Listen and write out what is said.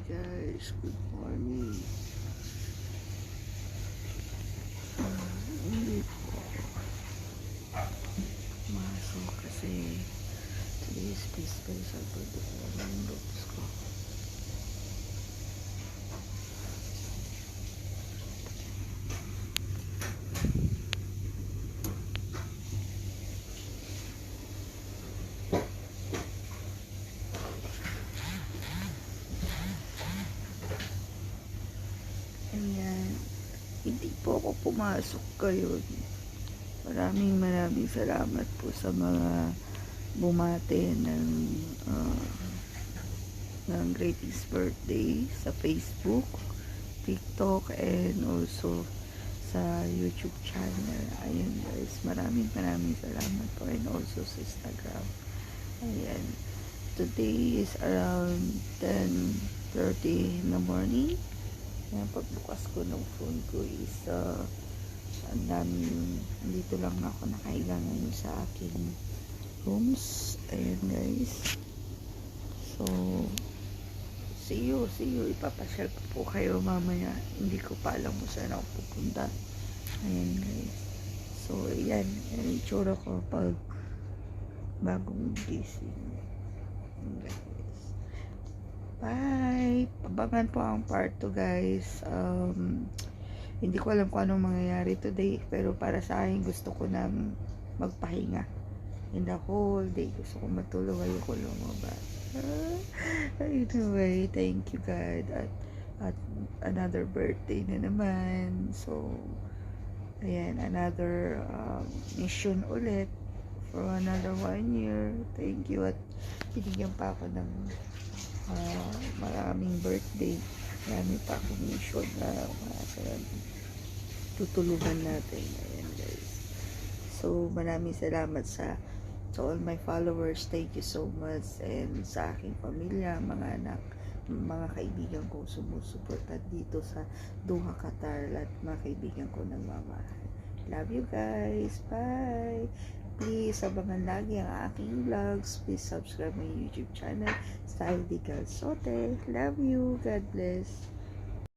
guys, good morning. Hindi po masok kasi today is peaceful sa pagdukong ng books ko. Ayan, hindi po ako pumasok ngayon. Maraming salamat po sa mga bumate ng greatest birthday sa Facebook, TikTok, and also sa YouTube channel. Ayan guys, maraming salamat po, and also sa Instagram. Ayan, today is around 10:30 in the morning. Ayan, pagbukas ko ng phone ko is ang daming, dito lang ako nakahiga ngayon sa aking rooms. Ayan guys, so see you, ipapasyal ko po kayo mamaya. Hindi ko pa alam kung saan ako pupunta. Ayan guys, so ayan, yung itsura ko pag bagong gising. Ayan guys, bye. Abangan po ang part 2 guys. Hindi ko alam kung anong mangyayari today, pero para sa akin gusto ko nang magpahinga. In the whole day gusto ko matulog, ayoko lumabas. Anyway, thank you God at another birthday na naman. So ayan, another mission ulit for another 1 year. Thank you, at binigyan pa ako ng maraming birthday. Marami pa akong mission na tutulungan natin. Ayan guys, so maraming salamat sa all my followers. Thank you so much. And sa aking pamilya, mga anak, mga kaibigan ko sumusuporta dito sa Doha, Qatar, at mga kaibigan ko nagmamahal. Love you guys. Bye. Please abangan lagi ang aking vlogs. Please subscribe my YouTube channel, Style Di Calzote. Love you. God bless.